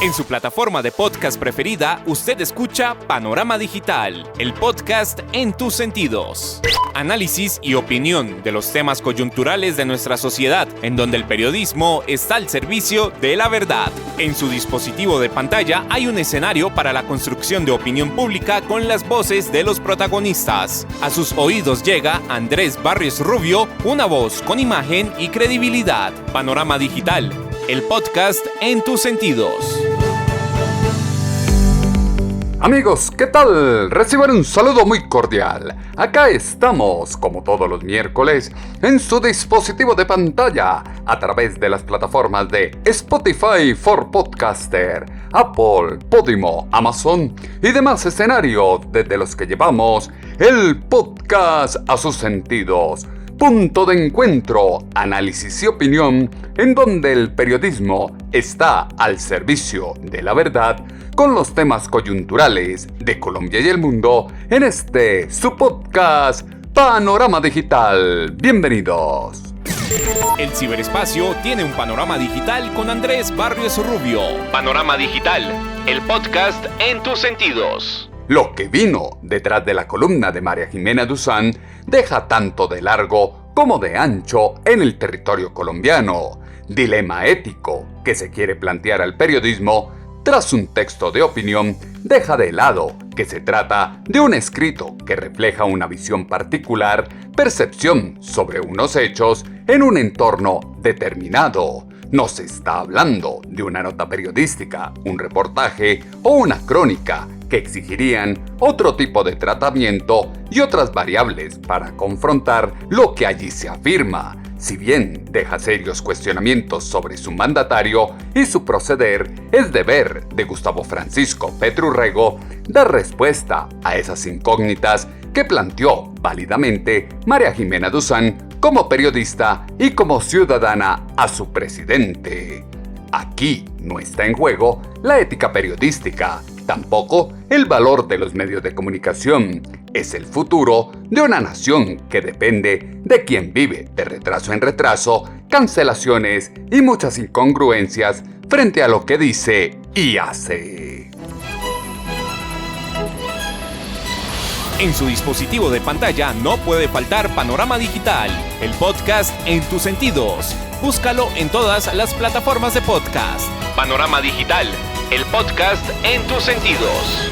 En su plataforma de podcast preferida, usted escucha Panorama Digital, el podcast en tus sentidos. Análisis y opinión de los temas coyunturales de nuestra sociedad, en donde el periodismo está al servicio de la verdad. En su dispositivo de pantalla hay un escenario para la construcción de opinión pública con las voces de los protagonistas. A sus oídos llega Andrés Barrios Rubio, una voz con imagen y credibilidad. Panorama Digital, el podcast en tus sentidos. Amigos, ¿qué tal? Reciban un saludo muy cordial. Acá estamos, como todos los miércoles, en su dispositivo de pantalla, a través de las plataformas de Spotify for Podcaster, Apple, Podimo, Amazon y demás escenarios desde los que llevamos el podcast a sus sentidos. Punto de encuentro, análisis y opinión, en donde el periodismo está al servicio de la verdad con los temas coyunturales de Colombia y el mundo en este su podcast Panorama Digital. Bienvenidos. El ciberespacio tiene un panorama digital con Andrés Barrios Rubio. Panorama Digital, el podcast en tus sentidos. Lo que vino detrás de la columna de María Jimena Duzán deja tanto de largo como de ancho en el territorio colombiano. Dilema ético que se quiere plantear al periodismo tras un texto de opinión deja de lado que se trata de un escrito que refleja una visión particular, percepción sobre unos hechos en un entorno determinado. No se está hablando de una nota periodística, un reportaje o una crónica que exigirían otro tipo de tratamiento y otras variables para confrontar lo que allí se afirma. Si bien deja serios cuestionamientos sobre su mandatario y su proceder, es deber de Gustavo Francisco Petro Urrego dar respuesta a esas incógnitas que planteó válidamente María Jimena Duzán como periodista y como ciudadana a su presidente. Aquí no está en juego la ética periodística, tampoco el valor de los medios de comunicación. Es el futuro de una nación que depende de quien vive de retraso en retraso, cancelaciones y muchas incongruencias frente a lo que dice y hace. En su dispositivo de pantalla no puede faltar Panorama Digital, el podcast en tus sentidos. Búscalo en todas las plataformas de podcast. Panorama Digital, el podcast en tus sentidos.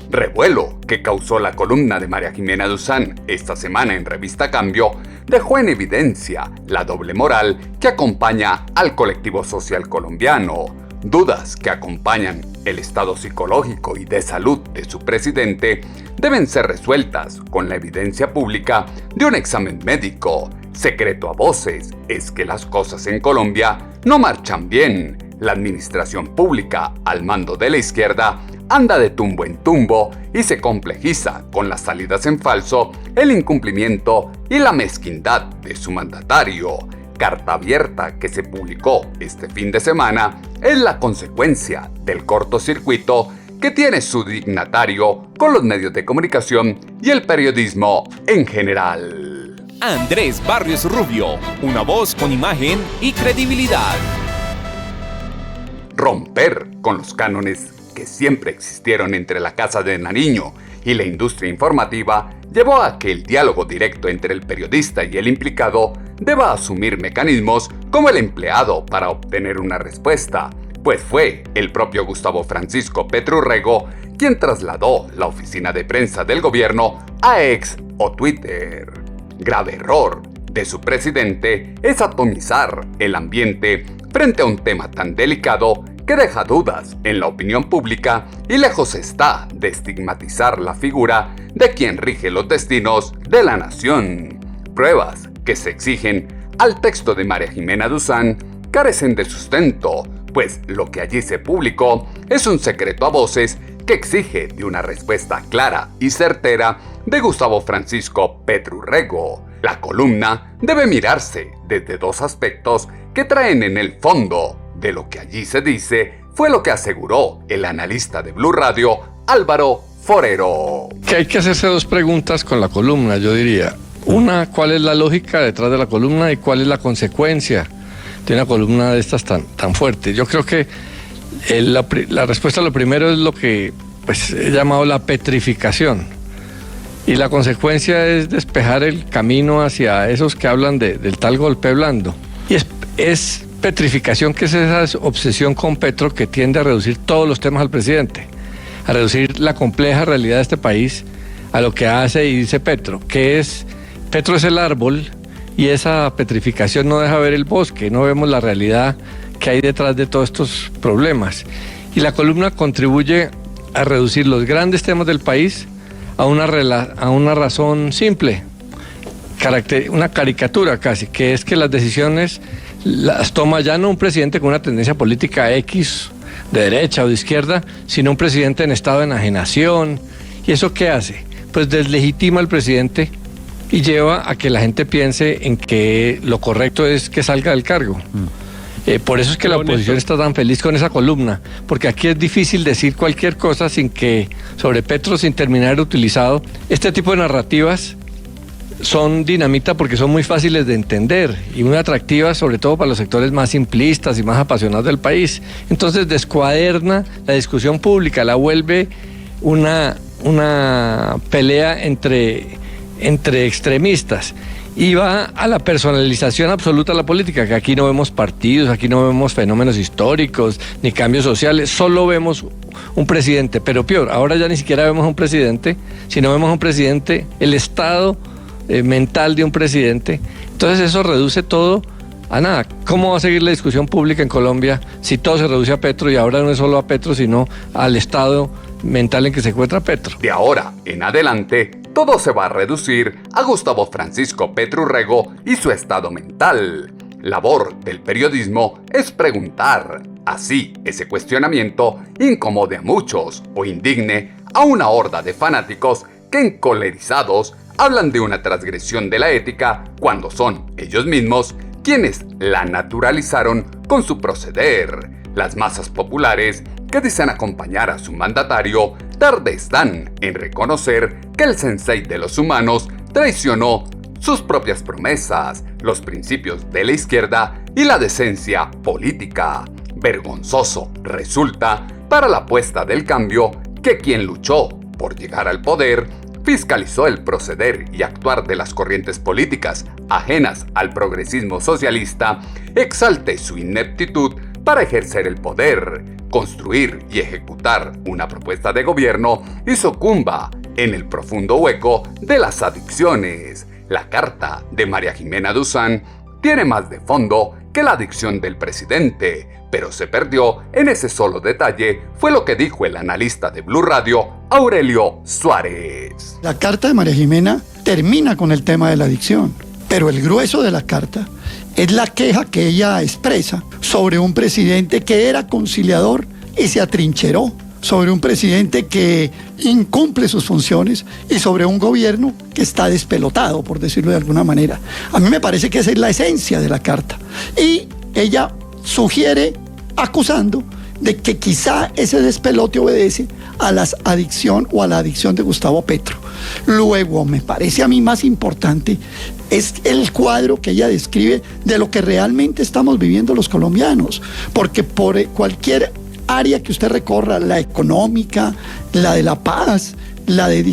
Revuelo que causó la columna de María Jimena Duzán esta semana en Revista Cambio dejó en evidencia la doble moral que acompaña al colectivo social colombiano. Dudas que acompañan el estado psicológico y de salud de su presidente deben ser resueltas con la evidencia pública de un examen médico. Secreto a voces es que las cosas en Colombia no marchan bien. La administración pública al mando de la izquierda anda de tumbo en tumbo y se complejiza con las salidas en falso, el incumplimiento y la mezquindad de su mandatario. Carta abierta que se publicó este fin de semana es la consecuencia del cortocircuito que tiene su dignatario con los medios de comunicación y el periodismo en general. Andrés Barrios Rubio, una voz con imagen y credibilidad. Romper con los cánones que siempre existieron entre la Casa de Nariño y la industria informativa llevó a que el diálogo directo entre el periodista y el implicado deba asumir mecanismos como el empleado para obtener una respuesta, pues fue el propio Gustavo Francisco Petro Urrego quien trasladó la oficina de prensa del gobierno a X o Twitter. Grave error de su presidente es atomizar el ambiente frente a un tema tan delicado que deja dudas en la opinión pública y lejos está de estigmatizar la figura de quien rige los destinos de la nación. Pruebas que se exigen al texto de María Jimena Duzán carecen de sustento, pues lo que allí se publicó es un secreto a voces que exige de una respuesta clara y certera de Gustavo Francisco Petro Urrego. La columna debe mirarse desde dos aspectos que traen en el fondo de lo que allí se dice, fue lo que aseguró el analista de Blue Radio, Álvaro Forero. Que hay que hacerse dos preguntas con la columna, yo diría. Una, ¿cuál es la lógica detrás de la columna y cuál es la consecuencia de una columna de estas tan fuerte? Yo creo que La respuesta a lo primero es lo que pues, he llamado la petrificación. Y la consecuencia es despejar el camino hacia esos que hablan del tal golpe blando. Y es petrificación, que es esa obsesión con Petro que tiende a reducir todos los temas al presidente, a reducir la compleja realidad de este país a lo que hace y dice Petro, Petro es el árbol, y esa petrificación no deja ver el bosque, no vemos la realidad que hay detrás de todos estos problemas. Y la columna contribuye a reducir los grandes temas del país a una razón simple, una caricatura casi, que es que las decisiones las toma ya no un presidente con una tendencia política X, de derecha o de izquierda, sino un presidente en estado de enajenación. ¿Y eso qué hace? Pues deslegitima al presidente y lleva a que la gente piense en que lo correcto es que salga del cargo. Por eso es que la oposición está tan feliz con esa columna, porque aquí es difícil decir cualquier cosa sobre Petro sin terminar utilizado. Este tipo de narrativas son dinamita porque son muy fáciles de entender y muy atractivas, sobre todo para los sectores más simplistas y más apasionados del país. Entonces descuaderna la discusión pública, la vuelve una pelea entre extremistas, y va a la personalización absoluta de la política, que aquí no vemos partidos, aquí no vemos fenómenos históricos ni cambios sociales, solo vemos un presidente. Pero peor, ahora ya ni siquiera vemos un presidente, sino vemos un presidente, el estado mental de un presidente. Entonces eso reduce todo a nada. ¿Cómo va a seguir la discusión pública en Colombia si todo se reduce a Petro, y ahora no es solo a Petro, sino al estado mental en que se encuentra Petro? De ahora en adelante, todo se va a reducir a Gustavo Francisco Petro Urrego y su estado mental. Labor del periodismo es preguntar. Así, ese cuestionamiento incomode a muchos o indigne a una horda de fanáticos que, encolerizados, hablan de una transgresión de la ética cuando son ellos mismos quienes la naturalizaron con su proceder. Las masas populares que dicen acompañar a su mandatario tarde están en reconocer que el sensei de los humanos traicionó sus propias promesas, los principios de la izquierda y la decencia política. Vergonzoso resulta para la apuesta del cambio que quien luchó por llegar al poder fiscalizó el proceder y actuar de las corrientes políticas ajenas al progresismo socialista, exalte su ineptitud para ejercer el poder, construir y ejecutar una propuesta de gobierno y sucumba en el profundo hueco de las adicciones. La carta de María Jimena Duzán tiene más de fondo que la adicción del presidente, pero se perdió en ese solo detalle, fue lo que dijo el analista de Blue Radio, Aurelio Suárez. La carta de María Jimena termina con el tema de la adicción, pero el grueso de la carta es la queja que ella expresa sobre un presidente que era conciliador y se atrincheró, sobre un presidente que incumple sus funciones y sobre un gobierno que está despelotado, por decirlo de alguna manera. A mí me parece que esa es la esencia de la carta. Y ella sugiere, acusando de que quizá ese despelote obedece a la adicción de Gustavo Petro. Luego, me parece a mí más importante es el cuadro que ella describe de lo que realmente estamos viviendo los colombianos, porque por cualquier área que usted recorra, la económica, la de la paz, la de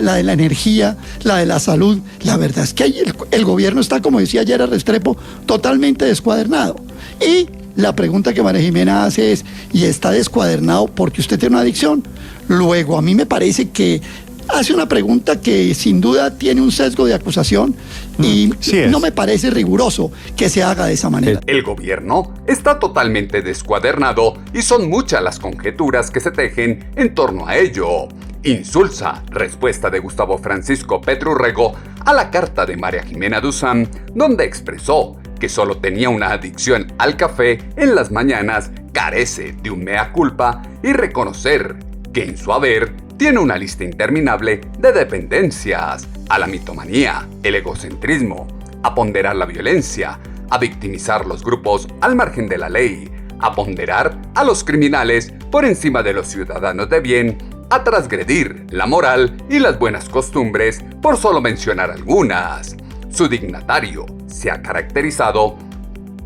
la energía, la de la salud, la verdad es que ahí el gobierno está, como decía ayer a Restrepo, totalmente descuadernado. Y la pregunta que María Jimena hace es, ¿y está descuadernado porque usted tiene una adicción? Luego, a mí me parece que hace una pregunta que sin duda tiene un sesgo de acusación y no me parece riguroso que se haga de esa manera. El gobierno está totalmente descuadernado y son muchas las conjeturas que se tejen en torno a ello. Insulsa respuesta de Gustavo Francisco Petro Urrego a la carta de María Jimena Duzán, donde expresó que solo tenía una adicción al café en las mañanas, carece de un mea culpa y reconocer que en su haber tiene una lista interminable de dependencias, a la mitomanía, el egocentrismo, a ponderar la violencia, a victimizar los grupos al margen de la ley, a ponderar a los criminales por encima de los ciudadanos de bien, a transgredir la moral y las buenas costumbres, por solo mencionar algunas. Su dignatario se ha caracterizado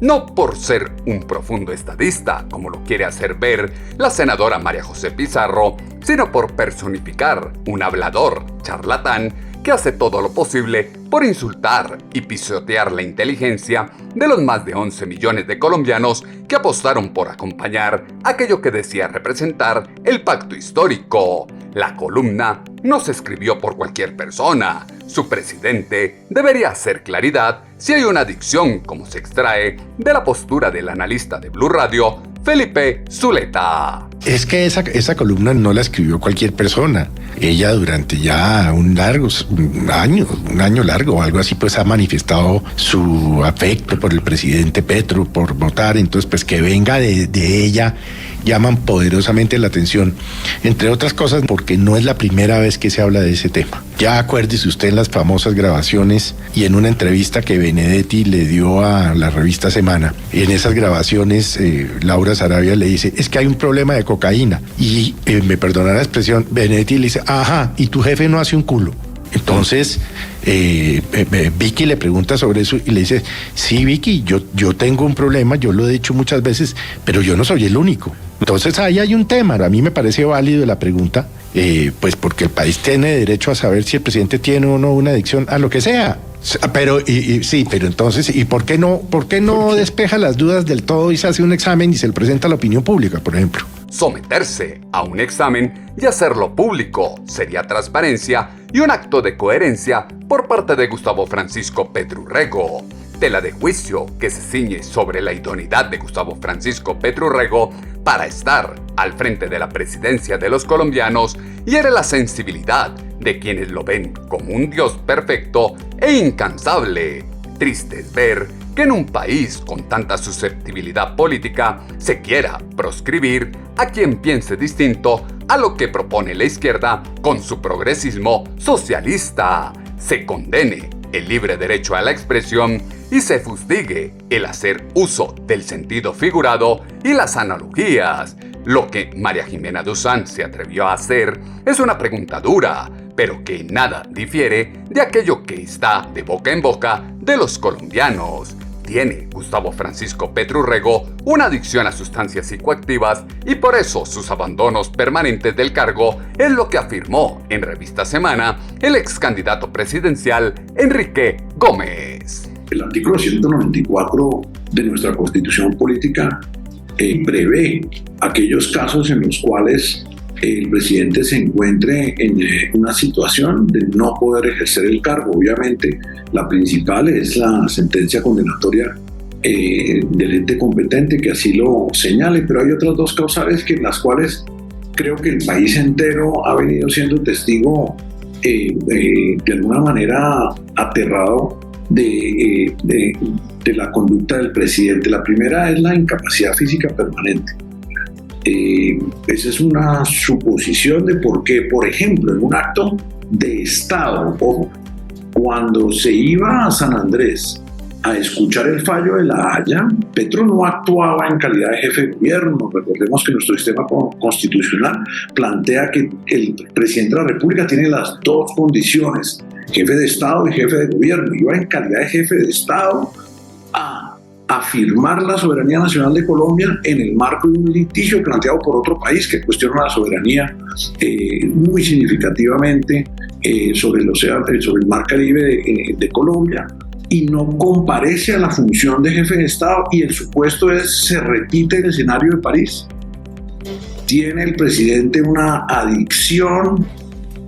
No por ser un profundo estadista, como lo quiere hacer ver la senadora María José Pizarro, sino por personificar un hablador charlatán que hace todo lo posible por insultar y pisotear la inteligencia de los más de 11 millones de colombianos que apostaron por acompañar aquello que decía representar el pacto histórico. La columna no se escribió por cualquier persona. Su presidente debería hacer claridad si hay una dicción, como se extrae de la postura del analista de Blue Radio, Felipe Zuleta. Es que esa columna no la escribió cualquier persona. Ella durante ya un año largo o algo así, pues ha manifestado su afecto por el presidente Petro, por votar. Entonces, pues que venga de ella, llaman poderosamente la atención. Entre otras cosas, porque no es la primera vez que se habla de ese tema. Ya acuérdese usted en las famosas grabaciones y en una entrevista que Benedetti le dio a la revista Semana. En esas grabaciones, Laura Sarabia le dice, es que hay un problema de cocaína. Y me perdona la expresión, Benedetti le dice, ajá, y tu jefe no hace un culo. Entonces, Vicky le pregunta sobre eso y le dice, sí, Vicky, yo tengo un problema, yo lo he dicho muchas veces, pero yo no soy el único. Entonces ahí hay un tema. A mí me parece válido la pregunta, pues porque el país tiene derecho a saber si el presidente tiene o no una adicción a lo que sea. Pero sí, pero entonces, ¿y por qué no despeja las dudas del todo y se hace un examen y se le presenta a la opinión pública, por ejemplo? Someterse a un examen y hacerlo público sería transparencia y un acto de coherencia por parte de Gustavo Francisco Petrurrego. Tela de juicio que se ciñe sobre la idoneidad de Gustavo Francisco Petrurrego para estar al frente de la presidencia de los colombianos hiere la sensibilidad de quienes lo ven como un Dios perfecto e incansable. Triste es ver que en un país con tanta susceptibilidad política se quiera proscribir a quien piense distinto a lo que propone la izquierda con su progresismo socialista, se condene el libre derecho a la expresión y se fustigue el hacer uso del sentido figurado y las analogías. Lo que María Jimena Duzán se atrevió a hacer es una pregunta dura, pero que nada difiere de aquello que está de boca en boca de los colombianos. Tiene Gustavo Francisco Petrurrego una adicción a sustancias psicoactivas y por eso sus abandonos permanentes del cargo es lo que afirmó en Revista Semana el ex candidato presidencial Enrique Gómez. El artículo 194 de nuestra Constitución Política prevé aquellos casos en los cuales el presidente se encuentre en una situación de no poder ejercer el cargo. Obviamente, la principal es la sentencia condenatoria del ente competente que así lo señale, pero hay otras dos causales en las cuales creo que el país entero ha venido siendo testigo de alguna manera aterrado de la conducta del presidente. La primera es la incapacidad física permanente. Esa es una suposición de por qué, por ejemplo, en un acto de Estado, ojo, cuando se iba a San Andrés a escuchar el fallo de La Haya, Petro no actuaba en calidad de jefe de gobierno. Recordemos que nuestro sistema constitucional plantea que el presidente de la República tiene las dos condiciones, jefe de Estado y jefe de gobierno. Iba en calidad de jefe de Estado a afirmar la soberanía nacional de Colombia en el marco de un litigio planteado por otro país que cuestiona la soberanía muy significativamente sobre el mar Caribe de Colombia, y no comparece a la función de jefe de Estado, y el supuesto se repite el escenario de París. Tiene el presidente una adicción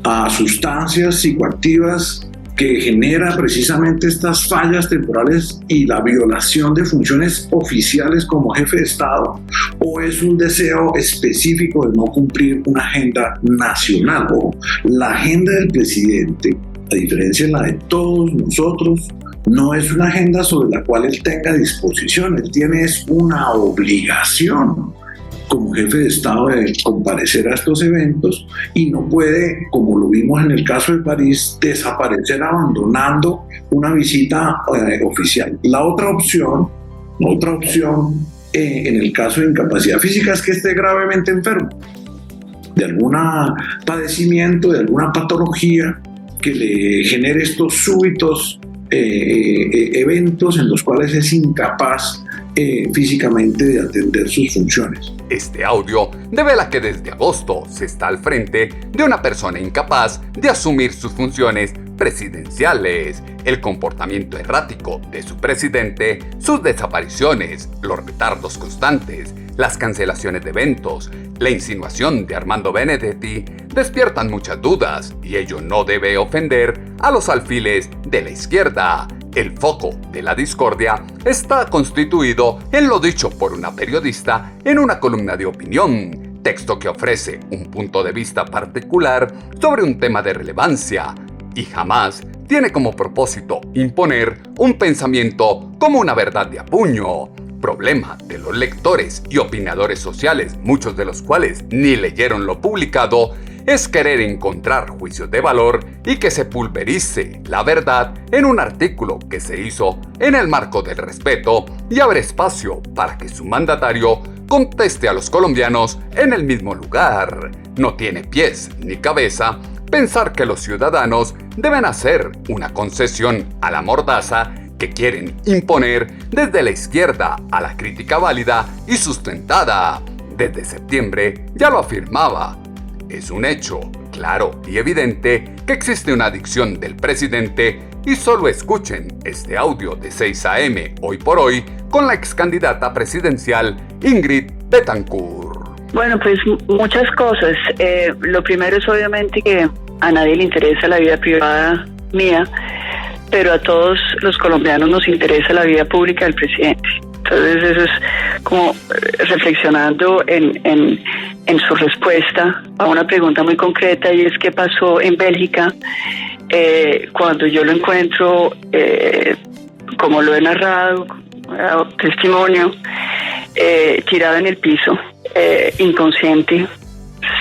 a sustancias psicoactivas que genera precisamente estas fallas temporales y la violación de funciones oficiales como jefe de Estado, o es un deseo específico de no cumplir una agenda nacional. O la agenda del presidente, a diferencia de la de todos nosotros, no es una agenda sobre la cual él tenga disposición. Él tiene una obligación como jefe de Estado de comparecer a estos eventos, y no puede, como lo vimos en el caso de París, desaparecer abandonando una visita oficial. La otra opción en el caso de incapacidad física es que esté gravemente enfermo de algún padecimiento, de alguna patología que le genere estos súbitos eventos en los cuales es incapaz físicamente de atender sus funciones. Este audio devela que desde agosto se está al frente de una persona incapaz de asumir sus funciones presidenciales, el comportamiento errático de su presidente, sus desapariciones, los retardos constantes, las cancelaciones de eventos, la insinuación de Armando Benedetti despiertan muchas dudas y ello no debe ofender a los alfiles de la izquierda. El foco de la discordia está constituido en lo dicho por una periodista en una columna de opinión, texto que ofrece un punto de vista particular sobre un tema de relevancia y jamás tiene como propósito imponer un pensamiento como una verdad de a puño. Problema de los lectores y opinadores sociales, muchos de los cuales ni leyeron lo publicado, es querer encontrar juicios de valor y que se pulverice la verdad en un artículo que se hizo en el marco del respeto y abre espacio para que su mandatario conteste a los colombianos en el mismo lugar. No tiene pies ni cabeza pensar que los ciudadanos deben hacer una concesión a la mordaza que quieren imponer desde la izquierda a la crítica válida y sustentada. Desde septiembre ya lo afirmaba. Es un hecho claro y evidente que existe una adicción del presidente y solo escuchen este audio de 6 a.m. hoy por hoy con la ex candidata presidencial Ingrid Betancourt. Bueno, pues muchas cosas. Lo primero es obviamente que a nadie le interesa la vida privada mía, pero a todos los colombianos nos interesa la vida pública del presidente. Entonces eso es como reflexionando en su respuesta a una pregunta muy concreta, y es qué pasó en Bélgica cuando yo lo encuentro, como lo he narrado, testimonio, tirado en el piso, inconsciente,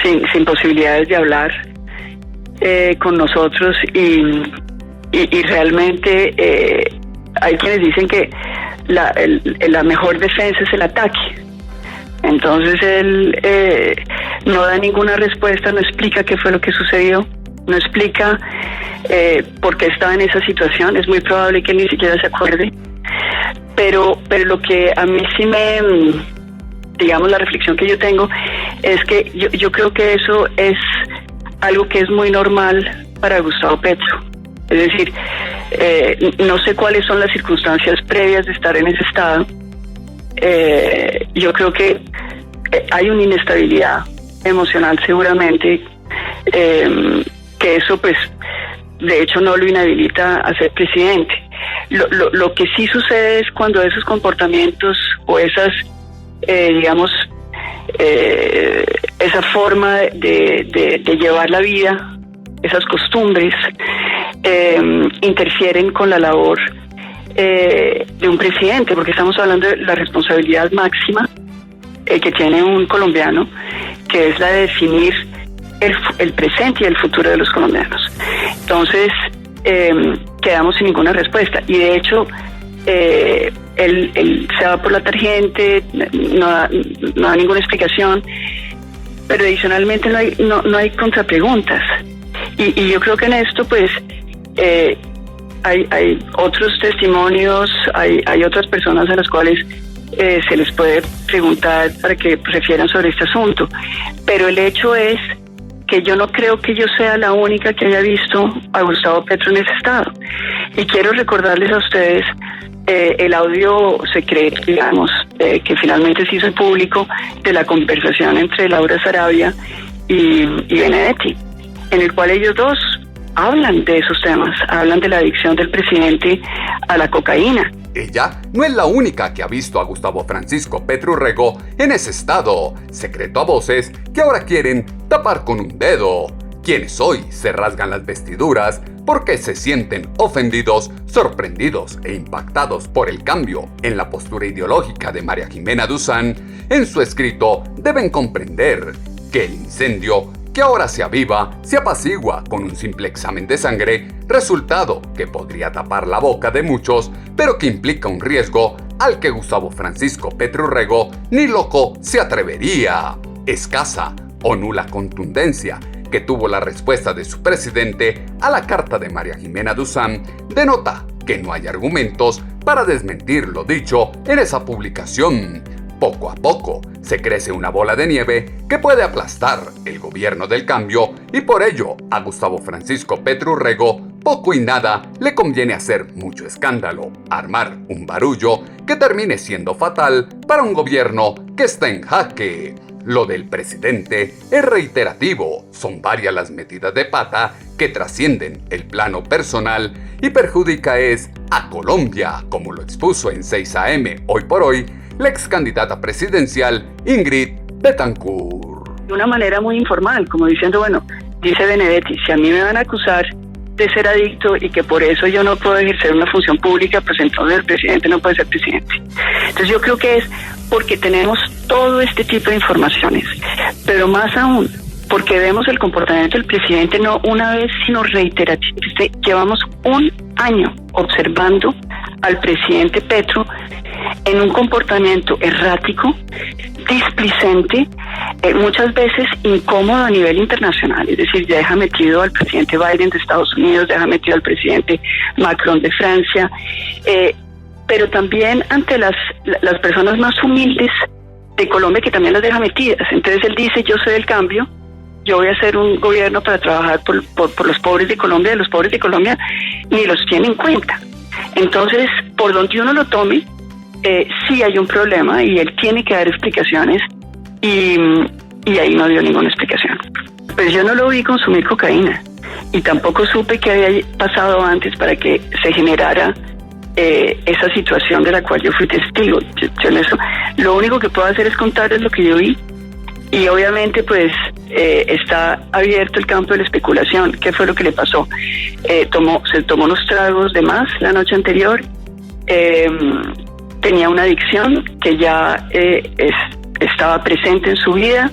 sin posibilidades de hablar con nosotros, y realmente hay quienes dicen que la mejor defensa es el ataque. Entonces él no da ninguna respuesta, no explica qué fue lo que sucedió, no explica por qué estaba en esa situación. Es muy probable que él ni siquiera se acuerde, pero lo que a mí sí digamos, la reflexión que yo tengo es que yo creo que eso es algo que es muy normal para Gustavo Petro. Es decir, no sé cuáles son las circunstancias previas de estar en ese estado. Yo creo que hay una inestabilidad emocional seguramente, que eso pues de hecho no lo inhabilita a ser presidente. Lo que sí sucede es cuando esos comportamientos o esas, digamos, esa forma de llevar la vida, esas costumbres, interfieren con la labor de un presidente, porque estamos hablando de la responsabilidad máxima que tiene un colombiano, que es la de definir el presente y el futuro de los colombianos. Entonces quedamos sin ninguna respuesta, y de hecho él se va por la tangente, no da ninguna explicación, pero adicionalmente no hay contrapreguntas, y yo creo que en esto pues hay otros testimonios, hay otras personas a las cuales se les puede preguntar para que refieran sobre este asunto, pero el hecho es que yo no creo que yo sea la única que haya visto a Gustavo Petro en ese estado. Y quiero recordarles a ustedes el audio secreto, digamos, que finalmente se hizo público, de la conversación entre Laura Sarabia y Benedetti, en el cual ellos dos hablan de esos temas, hablan de la adicción del presidente a la cocaína. Ella no es la única que ha visto a Gustavo Francisco Petro Urrego en ese estado, secreto a voces que ahora quieren tapar con un dedo. Quienes hoy se rasgan las vestiduras porque se sienten ofendidos, sorprendidos e impactados por el cambio en la postura ideológica de María Jimena Duzán, en su escrito deben comprender que el incendio que ahora se aviva se apacigua con un simple examen de sangre, resultado que podría tapar la boca de muchos, pero que implica un riesgo al que Gustavo Francisco Petro Urrego ni loco se atrevería. Escasa o nula contundencia que tuvo la respuesta de su presidente a la carta de María Jimena Duzán denota que no hay argumentos para desmentir lo dicho en esa publicación. Poco a poco se crece una bola de nieve que puede aplastar el gobierno del cambio y por ello a Gustavo Francisco Petro Urrego poco y nada le conviene hacer mucho escándalo, armar un barullo que termine siendo fatal para un gobierno que está en jaque. Lo del presidente es reiterativo, son varias las metidas de pata que trascienden el plano personal y perjudica a Colombia, como lo expuso en 6 AM Hoy por Hoy la ex candidata presidencial Ingrid Betancourt. De una manera muy informal, como diciendo, bueno, dice Benedetti, si a mí me van a acusar de ser adicto y que por eso yo no puedo ejercer una función pública, pues entonces el presidente no puede ser presidente. Entonces yo creo que es porque tenemos todo este tipo de informaciones, pero más aún, porque vemos el comportamiento del presidente no una vez, sino reiterativamente. Llevamos un año observando al presidente Petro en un comportamiento errático, displicente, muchas veces incómodo a nivel internacional, es decir, ya deja metido al presidente Biden de Estados Unidos, deja metido al presidente Macron de Francia, pero también ante las personas más humildes de Colombia, que también las deja metidas. Entonces él dice, yo soy del cambio, yo voy a hacer un gobierno para trabajar por los pobres de Colombia, los pobres de Colombia ni los tiene en cuenta. Entonces, por donde uno lo tome, sí hay un problema y él tiene que dar explicaciones y ahí no dio ninguna explicación. Pues yo no lo vi consumir cocaína y tampoco supe qué había pasado antes para que se generara esa situación de la cual yo fui testigo. Yo en eso, lo único que puedo hacer es contarles lo que yo vi y obviamente pues está abierto el campo de la especulación. ¿Qué fue lo que le pasó? Se tomó unos tragos de más la noche anterior, tenía una adicción que ya estaba presente en su vida,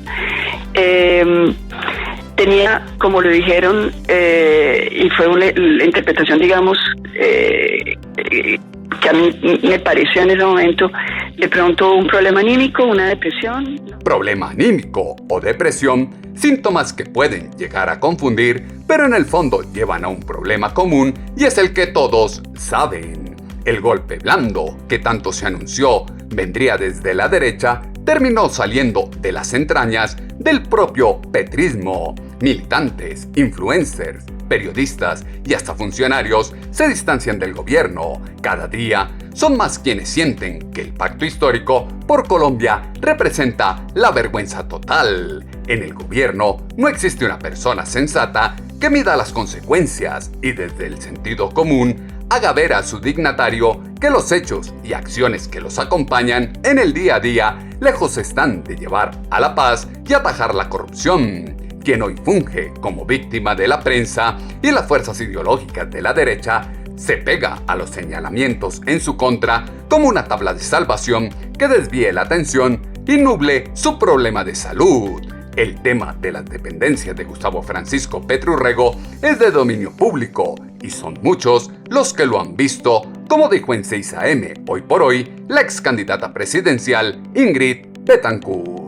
tenía, como lo dijeron, y fue la interpretación, digamos, que a mí me pareció en ese momento, de pronto un problema anímico, una depresión. Problema anímico o depresión, síntomas que pueden llegar a confundir, pero en el fondo llevan a un problema común y es el que todos saben. El golpe blando, que tanto se anunció vendría desde la derecha, terminó saliendo de las entrañas del propio petrismo. Militantes, influencers, periodistas y hasta funcionarios se distancian del gobierno. Cada día son más quienes sienten que el pacto histórico por Colombia representa la vergüenza total. En el gobierno no existe una persona sensata que mida las consecuencias y desde el sentido común haga ver a su dignatario que los hechos y acciones que los acompañan en el día a día lejos están de llevar a la paz y atajar la corrupción. Quien hoy funge como víctima de la prensa y las fuerzas ideológicas de la derecha se pega a los señalamientos en su contra como una tabla de salvación que desvíe la atención y nuble su problema de salud. El tema de las dependencias de Gustavo Francisco Petro Urrego es de dominio público y son muchos los que lo han visto, como dijo en 6 AM Hoy por Hoy la ex candidata presidencial Ingrid Betancourt.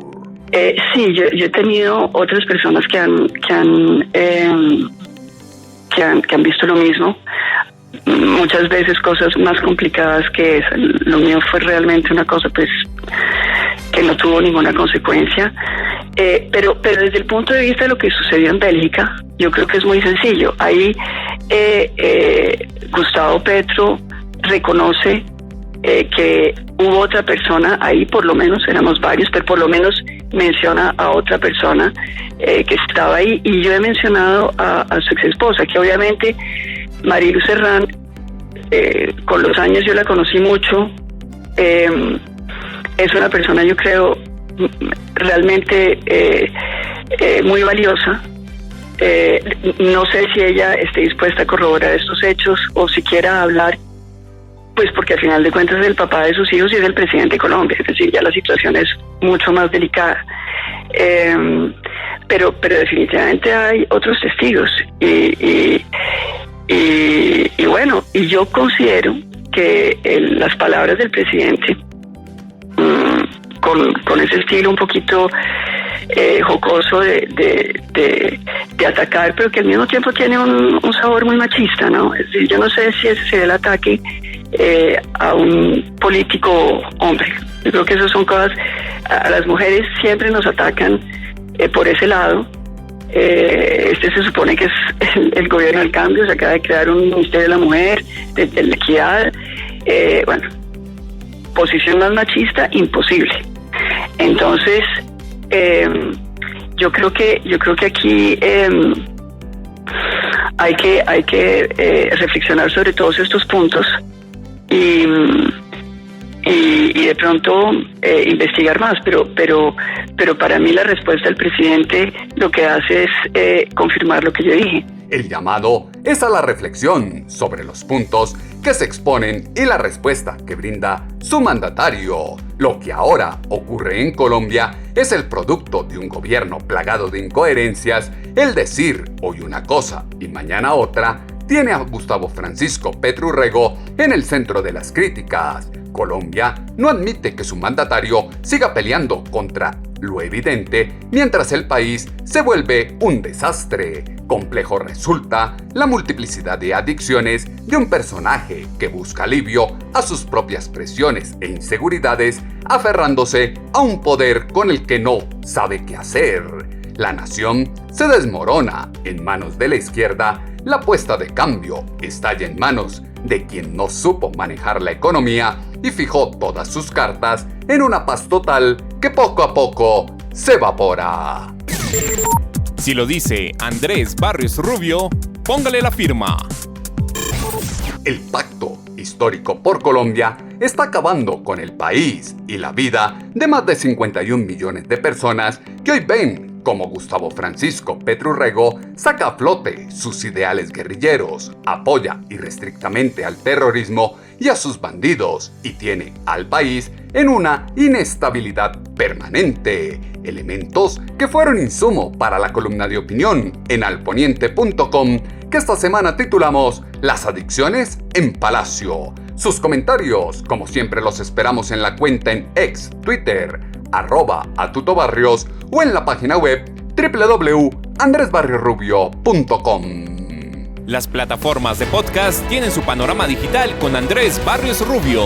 Sí, yo he tenido otras personas que han visto lo mismo. Muchas veces cosas más complicadas que esa. Lo mío fue realmente una cosa pues que no tuvo ninguna consecuencia. Pero desde el punto de vista de lo que sucedió en Bélgica, yo creo que es muy sencillo. Ahí Gustavo Petro reconoce que hubo otra persona, ahí por lo menos éramos varios, pero por lo menos menciona a otra persona que estaba ahí, y yo he mencionado a su ex esposa, que obviamente Marilu Serrán, con los años yo la conocí mucho, es una persona, yo creo, realmente muy valiosa. No sé si ella esté dispuesta a corroborar estos hechos o siquiera hablar, pues porque al final de cuentas es el papá de sus hijos y es el presidente de Colombia, es decir, ya la situación es mucho más delicada. Pero definitivamente hay otros testigos y bueno, y yo considero que las palabras del presidente, con ese estilo un poquito jocoso de atacar, pero que al mismo tiempo tiene un sabor muy machista, ¿no? Es decir, yo no sé si ese sería el ataque a un político hombre. Yo creo que esas son cosas, a las mujeres siempre nos atacan por ese lado. Este se supone que es el gobierno del cambio, se acaba de crear un Ministerio de la Mujer, de la Equidad. Bueno, posición más machista, imposible. Entonces, yo creo que aquí hay que reflexionar sobre todos estos puntos y de pronto investigar más, pero para mí la respuesta del presidente lo que hace es confirmar lo que yo dije. El llamado es a la reflexión sobre los puntos que se exponen y la respuesta que brinda su mandatario. Lo que ahora ocurre en Colombia es el producto de un gobierno plagado de incoherencias. El decir hoy una cosa y mañana otra tiene a Gustavo Francisco Petro Urrego en el centro de las críticas. Colombia no admite que su mandatario siga peleando contra lo evidente mientras el país se vuelve un desastre. Complejo resulta la multiplicidad de adicciones de un personaje que busca alivio a sus propias presiones e inseguridades, aferrándose a un poder con el que no sabe qué hacer. La nación se desmorona en manos de la izquierda. La apuesta de cambio estalla en manos de quien no supo manejar la economía y fijó todas sus cartas en una paz total que poco a poco se evapora. Si lo dice Andrés Barrios Rubio, póngale la firma. El pacto histórico por Colombia está acabando con el país y la vida de más de 51 millones de personas que hoy ven como Gustavo Francisco Petro Urrego saca a flote sus ideales guerrilleros, apoya irrestrictamente al terrorismo y a sus bandidos y tiene al país en una inestabilidad permanente. Elementos que fueron insumo para la columna de opinión en alponiente.com que esta semana titulamos Las adicciones en Palacio. Sus comentarios, como siempre, los esperamos en la cuenta en ex Twitter, @atutobarrios o en la página web www.andresbarriosrubio.com. Las plataformas de podcast tienen su panorama digital con Andrés Barrios Rubio.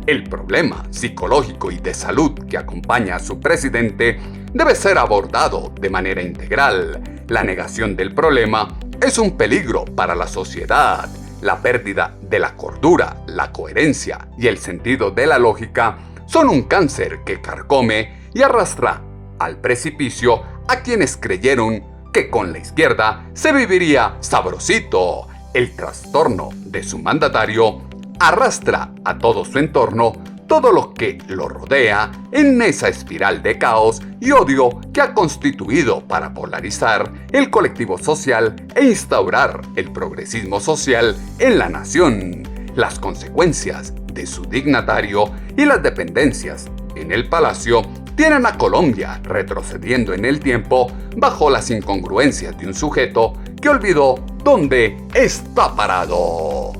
El problema psicológico y de salud que acompaña a su presidente debe ser abordado de manera integral. La negación del problema es un peligro para la sociedad. La pérdida de la cordura, la coherencia y el sentido de la lógica son un cáncer que carcome y arrastra al precipicio a quienes creyeron que con la izquierda se viviría sabrosito. El trastorno de su mandatario arrastra a todo su entorno, todo lo que lo rodea, en esa espiral de caos y odio que ha constituido para polarizar el colectivo social e instaurar el progresismo social en la nación. Las consecuencias de su dignatario y las dependencias en el palacio tienen a Colombia retrocediendo en el tiempo bajo las incongruencias de un sujeto que olvidó dónde está parado.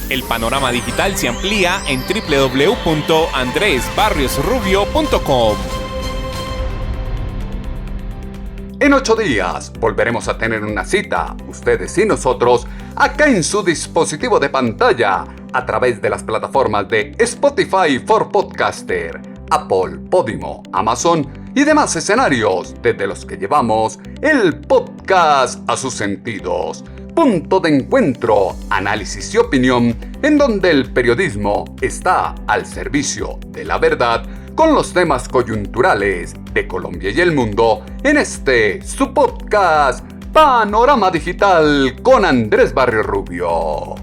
El panorama digital se amplía en www.andresbarriosrubio.com. En 8 días volveremos a tener una cita, ustedes y nosotros, acá en su dispositivo de pantalla, a través de las plataformas de Spotify for Podcaster, Apple, Podimo, Amazon y demás escenarios desde los que llevamos el podcast a sus sentidos. Punto de encuentro, análisis y opinión, en donde el periodismo está al servicio de la verdad con los temas coyunturales de Colombia y el mundo en este su podcast Panorama Digital con Andrés Barrios Rubio.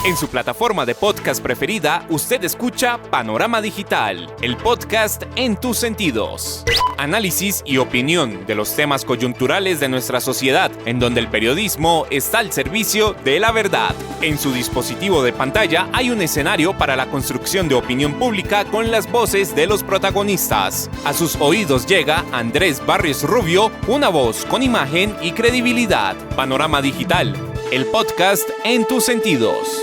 En su plataforma de podcast preferida, usted escucha Panorama Digital, el podcast en tus sentidos. Análisis y opinión de los temas coyunturales de nuestra sociedad, en donde el periodismo está al servicio de la verdad. En su dispositivo de pantalla hay un escenario para la construcción de opinión pública con las voces de los protagonistas. A sus oídos llega Andrés Barrios Rubio, una voz con imagen y credibilidad. Panorama Digital, el podcast en tus sentidos.